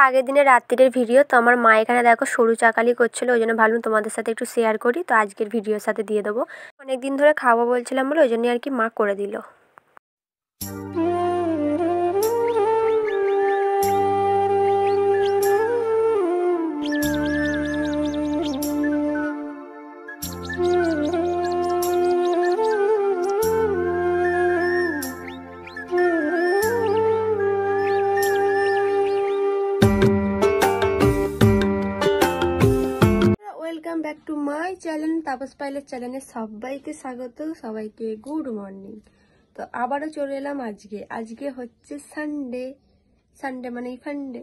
আগের দিনের রাত্রির ভিডিও। তো আমার মা এখানে দেখো সরু চাকালি করছিল, ওই জন্য ভাবলাম তোমাদের সাথে একটু শেয়ার করি। তো আজকের ভিডিওর সাথে দিয়ে দেবো। অনেকদিন ধরে খাবো বলছিলাম বলে ওই জন্যই আর কি মা করে দিল। Welcome back to my channel Tapas পাইলের চ্যানেলে সবাইকে স্বাগত, সবাইকে গুড মর্নিং। তো আবারও চলে এলাম আজকে হচ্ছে সানডে মানে ফান্ডে,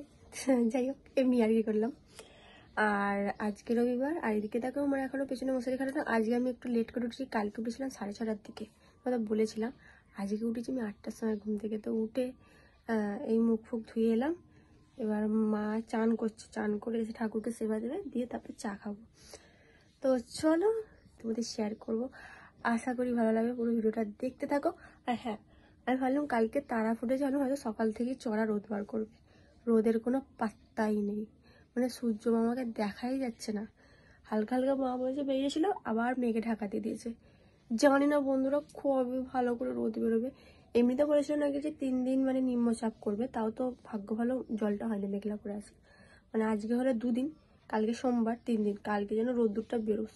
যাই হোক এমনি আর কি করলাম। আর আজকে রবিবার, আর এদিকে দেখো আমার এখনো পেছনে মশারি খাটানো। আজকে আমি একটু লেট করে উঠেছি, কালকে উঠেছিলাম 6:30টার দিকে, কথা বলেছিলাম। আজকে উঠেছি আমি 8টার সময় ঘুম থেকে। তো উঠে এই মুখ ফুক ধুয়ে এলাম। এবার মা চান করছে, চান করে এসে ঠাকুরকে সেবা দেবে, দিয়ে তারপর চা খাবো। তো চলো তোমাদের শেয়ার করব, আশা করি ভালো লাগবে, পুরো ভিডিওটা দেখতে থাকো। আর হ্যাঁ, আমি ভাবলাম কালকে তারা ফুটে জানো হয়তো সকাল থেকে চড়া রোদ বার করবে, রোদের কোনো পাত্তাই নেই, মানে সূর্য মামাকে দেখাই যাচ্ছে না। হালকা হালকা মা বলেছে বেরিয়েছিল, আবার মেঘে ঢাকাতে দিয়েছে। জানি না বন্ধুরা খুবই ভালো করে রোদ বেরোবে। এমনিতে বলেছিল নাকি যে 3 দিন মানে নিম্নচাপ করবে, তাও তো ভাগ্য ভালো জলটা হয়নি, মেঘলা করে আসে। মানে আজকে হলে 2 দিন, কালকে সোমবার 3 দিন, কালকে যেন রোদ্দুরটা বেরোস।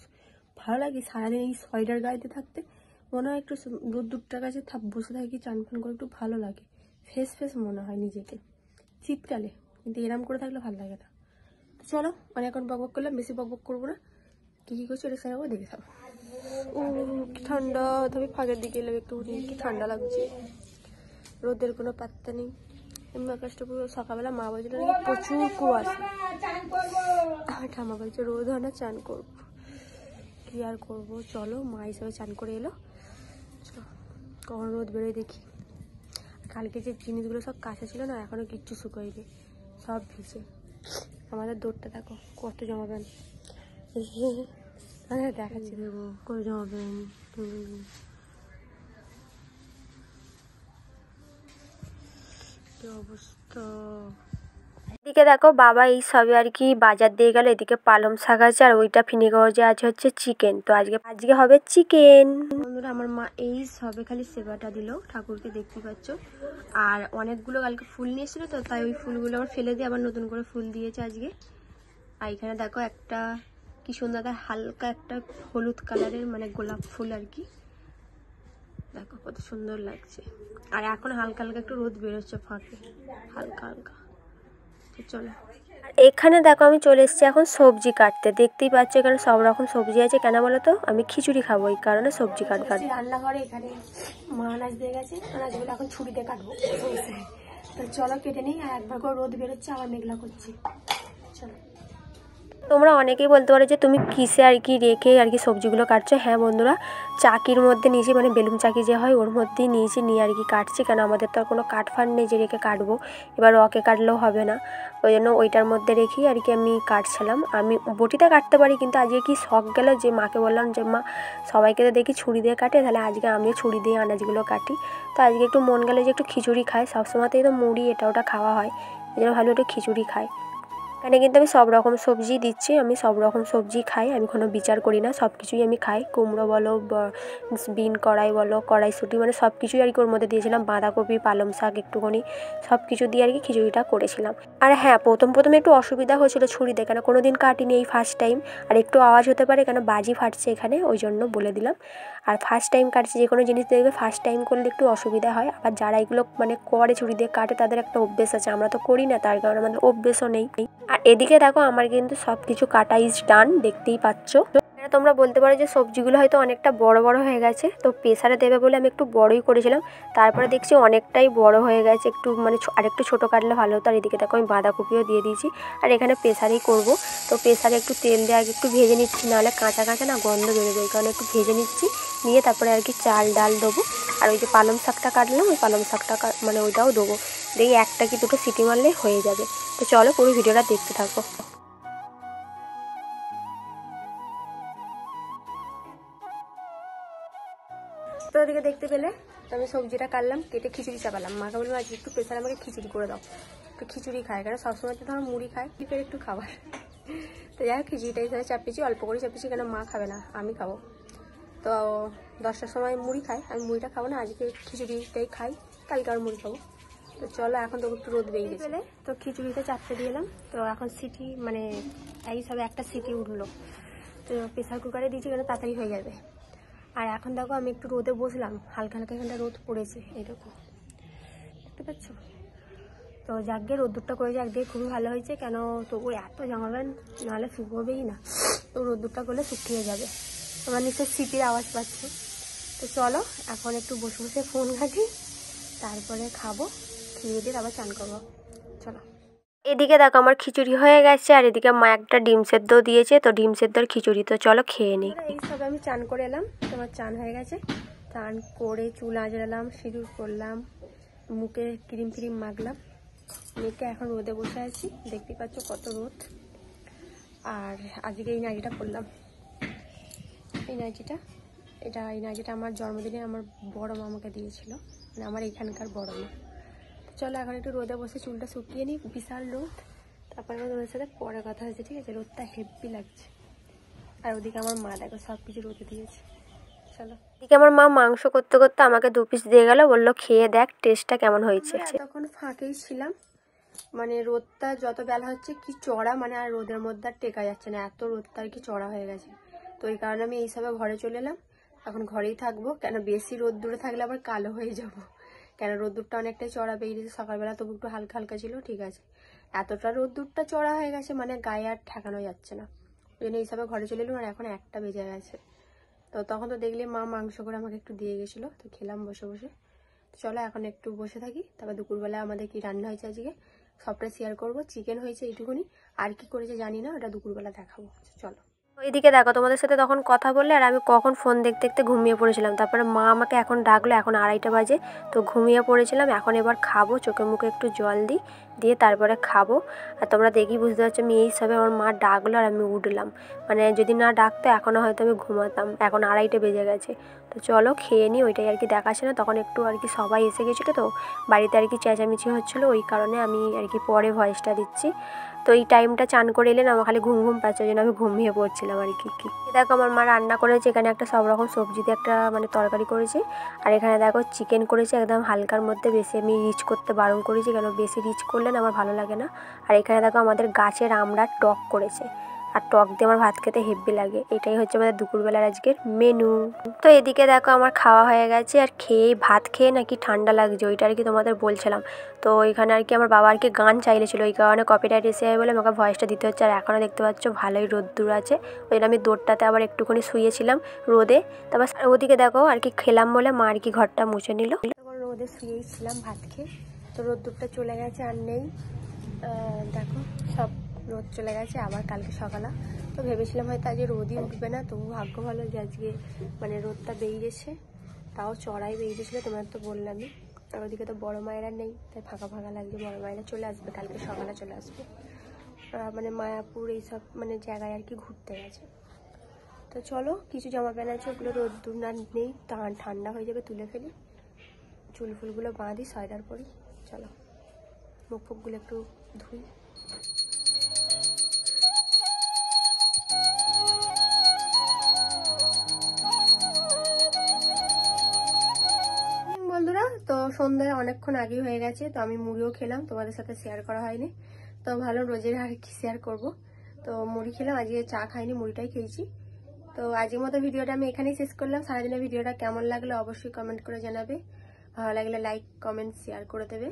ভালো লাগে সারাদিন এই সোয়েটার গাড়িতে থাকতে, মনে হয় একটু রোদ্দুরটার কাছে বসে থাকি, চান ফান করে একটু ভালো লাগে, ফ্রেশ মনে হয় নিজেকে শীতকালে। কিন্তু এরম করে থাকলে ভালো লাগে না। তো চলো, মানে এখন বকবক করলাম, বেশি বকবক করবো না। কি করছি এটা সেরাবো, দেখে থাকো। ও কি ঠান্ডা, তবে ফাঁকের দিকে এলাম একটু, কি ঠান্ডা লাগছে, রোদের কোনো পাত্তা নেই। এমনি আকাশটা পুরো সকালবেলা মা বলছিল নাকি প্রচুর কুয়াশা, ঠাম্মা বলছে রোদ হয় না চান করবো, কি আর করবো। চলো, মা হিসাবে চান করে এলো, কখন রোদ বেরোয় দেখি। কালকে যে জিনিসগুলো সব কাঁচা ছিল না, এখনো কিচ্ছু শুকোয়নি, সব ভিজে। আমাদের দৌড়টা দেখো কত জমাবেন, হ্যাঁ দেখাচ্ছি দেবো কত জমাবেন। কি অবস্থা। এদিকে দেখো বাবা এই সবে আর কি বাজার দিয়ে গেল, এদিকে পালং শাক আছে, আর ওইটা ফিনিগঞ্জে আছে হচ্ছে চিকেন। তো আজকে হবে চিকেন। বন্ধুরা আমার মা এই সবে খালি সেবাটা দিল ঠাকুরকে, দেখতে পাচ্ছ। আর অনেকগুলো কালকে ফুল নিয়ে এসেছিল, তো তাই ওই ফুলগুলো আবার ফেলে দিয়ে আবার নতুন করে ফুল দিয়েছে আজকে। আর এখানে দেখো একটা কি সুন্দর হালকা একটা হলুদ কালারের মানে গোলাপ ফুল আর কি, দেখো কত সুন্দর লাগছে। আর এখন হালকা হালকা একটু রোদ বেরোচ্ছে ফাঁকে, হালকা হালকা। চলো, এখানে দেখো আমি চলে এসেছি এখন সবজি কাটতে। দেখতেই পাচ্ছ এখানে সব রকম সবজি আছে। কেন বলো তো, আমি খিচুড়ি খাবো, এই কারণে সবজি কাটবো। রান্নাঘরে এখানে মা আনাজ দিয়ে গেছে, আনাজগুলো এখন ছুরিতে কাটবো। তো চলো কেটে নিই, আর একবার করে রোদ বেরোচ্ছে, আবার মেঘলা করছি। চলো। তোমরা অনেকেই বলতে পারো যে তুমি কিসে আর কি রেখে আর কি সবজিগুলো কাটছো। হ্যাঁ বন্ধুরা, চাকির মধ্যে নিয়েছি, মানে বেলুন চাকি যে হয় ওর মধ্যেই নিয়েছি, নিয়ে আর কি কাটছি। কেন আমাদের তো আর কোনো কাঠফান নেই যে রেখে কাটবো, এবার ওকে কাটলেও হবে না, ওই জন্য ওইটার মধ্যে রেখেই আর কি আমি কাটছিলাম। আমি বটিতে কাটতে পারি, কিন্তু আজকে কি শখ গেল যে মাকে বললাম যে মা সবাইকে তো দেখি ছুরি দিয়ে কাটে, তাহলে আজকে আমিও ছুরি দিয়ে আনাজগুলো কাটি। তো আজকে একটু মন গেলো যে একটু খিচুড়ি খাই, সবসময়তেই তো মুড়ি এটা ওটা খাওয়া হয়, এই জন্য ভালো একটু খিচুড়ি খাই। এখানে কিন্তু আমি সব রকম সবজি দিচ্ছি, আমি সব রকম সবজি খাই, আমি কোনো বিচার করি না, সব কিছুই আমি খাই। কুমড়ো বলো, বিন কড়াই বলো, কড়াইশুঁটি, মানে সব কিছুই আর কি ওর মধ্যে দিয়েছিলাম। বাঁধাকপি, পালং শাক একটুখানি, সব কিছু দিয়ে আর কি খিচুড়িটা করেছিলাম। আর হ্যাঁ, প্রথমে একটু অসুবিধা হয়েছিল ছুরিতে, কেন কোনো দিন কাটিনি, এই ফার্স্ট টাইম। আর একটু আওয়াজ হতে পারে, কেন বাজি ফাটছে এখানে, ওই জন্য বলে দিলাম। আর ফার্স্ট টাইম কাটছি, যে কোনো জিনিস দেখবে ফার্স্ট টাইম করলে একটু অসুবিধা হয়। আবার যারা এগুলো মানে করে ছুরি দিয়ে কাটে, তাদের একটা অভ্যেস আছে, আমরা তো করি না, তার কারণে আমাদের অভ্যেসও নেই। আর এদিকে দেখো আমার কিন্তু সব কিছু কাটা ইজ ডান, দেখতেই পাচ্ছ। তোমরা বলতে পারো যে সবজিগুলো হয়তো অনেকটা বড় হয়ে গেছে, তো প্রেসারে দেবে বলে আমি একটু বড়ই করেছিলাম, তারপরে দেখছি অনেকটাই বড় হয়ে গেছে, একটু মানে আরেকটু ছোটো কাটলে ভালো হতো। আর এদিকে দেখো আমি বাঁধাকপিও দিয়ে দিয়েছি, আর এখানে প্রেসারেই করব। তো প্রেসারে একটু তেল দিয়ে আগে একটু ভেজে নিচ্ছি, নাহলে কাঁচা কাঁচা না গন্ধ বেরোবে, ওই কারণে একটু ভেজে নিচ্ছি, নিয়ে তারপরে আর কি চাল ডাল দেবো। আর ওই যে পালং শাকটা কাটলাম, ওই পালং শাকটা মানে ওইটাও দেবো, দেখি 1টা কি 2টো সিটি মারলেই হয়ে যাবে। তো চলো পুরো ভিডিওটা দেখতে থাকো। তো ওদিকে দেখতে পেলে তো আমি সবজিটা কাটলাম, কেটে খিচুড়ি চাপালাম। মাকে বললাম আজকে একটু প্রেসার আমাকে খিচুড়ি করে দাও, একটু খিচুড়ি খায়, কারণ সবসময় তো ধরো মুড়ি খায়, ফের একটু খাবার। তো যাই হোক খিচুড়িটা হিসাবে চাপিয়েছি, অল্প করে চাপিয়েছি, কেন মা খাবে না, আমি খাবো। তো 10টার সময় মুড়ি খাই, আমি মুড়িটা খাবো না, আজকে খিচুড়িটাই খাই, কালকে আর মুড়ি খাবো। তো চলো এখন তো একটু রোদ বেরিয়ে গেছে, তো খিচুড়িটা চাপতে দিয়ে এলাম। তো এখন সিটি মানে এই সবে একটা সিটি উঠলো, তো প্রেসার কুকারে দিয়েছি কেন তাড়াতাড়ি হয়ে যাবে। আর এখন দেখো আমি একটু রোদে বসলাম, হালকা হালকা এখানটা রোদ পড়েছে, এইরকম দেখতে পাচ্ছ। তো যাকে রোদ্দুরটা করে যাক দিয়ে খুবই ভালো হয়েছে, কেন তবু এত জামা প্যান্ট নাহলে শুকোবেই না, তো রোদ্দুরটা করলে শুকিয়ে যাবে। তোমার নিশ্চয় সিটির আওয়াজ পাচ্ছে। তো চলো এখন একটু বসে বসে ফোন ঘাঁটি, তারপরে খাবো, খেয়ে দিয়ে আবার চান করবো। চলো। এদিকে দেখো আমার খিচুড়ি হয়ে গেছে, আর এদিকে মা একটা ডিম সেদ্ধ দিয়েছে, তো ডিম সেদ্ধর খিচুড়ি। তো চলো খেয়ে নিই। এইসব আমি চান করে এলাম, তোমার চান হয়ে গেছে। চান করে চুল আঁচড়ালাম, সিঁদুর করলাম, মুখে ক্রিম ফ্রিম মাখলাম, মেয়েকে এখন রোদে বসে আছি, দেখতে পাচ্ছ কত রোদ। আর আজকে এই নাইটিটা পরলাম, এই নাইটিটা আমার জন্মদিনে আমার বড় মা আমাকে দিয়েছিল, মানে আমার এইখানকার বড় মা। চলো এখন একটু রোদে বসে চুলটা শুকিয়ে নিই, বিশাল রোদ। তারপরে রোদের সাথে পরে কথা হয়েছে, ঠিক আছে? রোদটা হেভি লাগছে। আর ওদিকে আমার মা দেখো সব কিছু রোদে দিয়েছে। চলো, এদিকে আমার মা মাংস করতে করতে আমাকে 2 পিস দিয়ে গেল, বললো খেয়ে দেখ টেস্টটা কেমন হয়েছে। তখন ফাঁকেই ছিলাম, মানে রোদটা যত বেলা হচ্ছে কি চড়া, মানে আর রোদের মধ্যে আর টেকা যাচ্ছে না, এত রোদটা আর কি চড়া হয়ে গেছে। তো এই কারণে আমি এইসবে ঘরে চলে এলাম, এখন ঘরেই থাকবো, কেন বেশি রোদ দূরে থাকলে আবার কালো হয়ে যাব, কেন রোদ্দুরটা অনেকটাই চড়া বেরিয়েছে। সকালবেলা তবু একটু হালকা হালকা ছিল, ঠিক আছে, এতটা রোদ্দুরটা চড়া হয়ে গেছে মানে গায়ে আর ঠেকানো যাচ্ছে না, ওই জন্য এইসবে ঘরে চলে এলাম। আর এখন 1টা বেজে গেছে, তো তখন তো দেখলে মা মাংস করে আমাকে একটু দিয়ে গেছিলো, তো খেলাম বসে বসে। চলো এখন একটু বসে থাকি, তারপর দুপুরবেলা আমাদের কি রান্না হয়েছে আজকে সবটা শেয়ার করবো। চিকেন হয়েছে এইটুকুনি, আর কি করেছে জানি না, ওটা দুপুরবেলা দেখাবো। চলো। ওইদিকে দেখো তোমাদের সাথে তখন কথা বললে, আর আমি কখন ফোন দেখতে দেখতে ঘুমিয়ে পড়েছিলাম। তারপরে মা আমাকে এখন ডাকলো, এখন 2:30 বাজে, তো ঘুমিয়ে পড়েছিলাম। এখন এবার খাবো, চোখে মুখে একটু জল দিই, দিয়ে তারপরে খাবো। আর তোমরা দেখি বুঝতে পারছো আমি এই সবে আমার মা ডাকলো আর আমি উঠলাম, মানে যদি না ডাকতো এখনও হয়তো আমি ঘুমাতাম। এখন 2:30 বেজে গেছে, তো চলো খেয়ে নিই, ওইটাই আর কি দেখাচ্ছে না। তখন একটু আর কি সবাই এসে গেছিলো, তো বাড়িতে আর কি চেঁচামেচি হচ্ছিলো, ওই কারণে আমি আর কি পরে ভয়েসটা দিচ্ছি। তো এই টাইমটা চান করে এলেন আমার খালি ঘুম ঘুম পাচ্ছে, ওই জন্য আমি ঘুমিয়ে পড়ছিলাম আর কি। দেখো আমার মা রান্না করেছে, এখানে একটা সব রকম সবজি দিয়ে একটা মানে তরকারি করেছে, আর এখানে দেখো চিকেন করেছে একদম হালকার মধ্যে, বেশি আমি রিচ করতে বারণ করেছি, কেন বেশি রিচ করলে না আমার ভালো লাগে না। আর এখানে দেখো আমাদের গাছের আমড়ার টক করেছে, আর টক দিয়ে আমার ভাত খেতে হেব্বি লাগে। এটাই হচ্ছে আমাদের দুপুরবেলার আজকের মেনু। তো এদিকে দেখো আমার খাওয়া হয়ে গেছে, আর ভাত খেয়ে নাকি ঠান্ডা লাগছে, ওইটা আর কি তোমাদের বলছিলাম। তো ওইখানে আর কি আমার বাবা আর কি গান চাইলেছিল, ওই কারণে কপিরাইট এসে যাবে বলে আমাকে ভয়েসটা দিতে হচ্ছে। আর এখনও দেখতে পাচ্ছ ভালোই রোদ্দুর আছে, ওই জন্য আমি দৌড়টাতে আবার একটুখানি শুয়েছিলাম রোদে। তারপর ওদিকে দেখো আর কি খেলাম বলে মা আর কি ঘরটা মুছে নিল। তখন রোদে শুয়েই ছিলাম ভাত খেয়ে, তো রোদ্দুরটা চলে গেছে আর নেই, দেখো সব রোদ চলে গেছে। আবার কালকে সকালে তো ভেবেছিলাম হয়তো আজকে রোদই উঠবে না, তবু ভাগ্য ভালো যে আজকে মানে রোদটা বেরিয়েছে, তাও চড়াই বেরিয়েছিলো, তোমার তো বললামই। আর ওদিকে তো বড় মায়েরা নেই, তাই ফাঁকা ফাঁকা লাগছে। বড় মায়েরা চলে আসবে কালকে সকালে, চলে আসবে মানে মায়াপুর এইসব মানে জায়গায় আর কি ঘুরতে গেছে। তো চলো কিছু জামা প্যান্ট আছে ওগুলো রোদ্দুর না নেই, ঠান্ডা হয়ে যাবে, তুলে ফেলি, চুল ফুলগুলো বাঁধি, সোয়েটার পরি। চলো মুখ ফুকগুলো একটু ধুই। বন্ধুরা, তো সন্ধ্যায় অনেকক্ষণ আগে হয়ে গেছে, তো আমি মুড়িও খেলাম, তোমাদের সাথে শেয়ার করা হয়নি, তো ভালো রোজের আর কি শেয়ার করব। তো মুড়ি খেলাম, আজকে চা খাইনি, মুড়িটাই খেয়েছি। তো আজকের মতো ভিডিওটা আমি এখানেই শেষ করলাম। সারাদিনের ভিডিওটা কেমন লাগলো অবশ্যই কমেন্ট করে জানাবে, ভালো লাগলে লাইক কমেন্ট শেয়ার করে দেবে।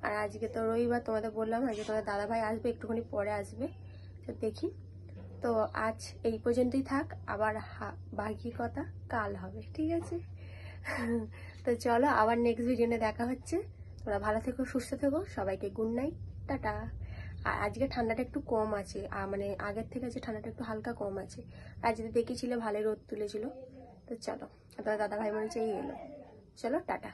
আর আজকে তো রবিবার, তোমাদের বললাম আজকে তোমাদের দাদাভাই আসবে, একটুখানি পরে আসবে, তো দেখি। তো আজ এই পর্যন্তই থাক, আবার বাকি কথা কাল হবে, ঠিক আছে? তো চলো আবার নেক্সট ভিডিওতে দেখা হচ্ছে। তোমরা ভালো থেকো, সুস্থ থেকো, সবাইকে গুড নাইট, টাটা। আর আজকে ঠান্ডাটা একটু কম আছে, মানে আগের থেকে আছে ঠান্ডাটা একটু হালকা কম আছে। আর যদি দেখেছিলে ভালোই রোদ তুলেছিল। তো চলো, দাদা ভাই মনে হচ্ছে এই এলো, চলো টাটা।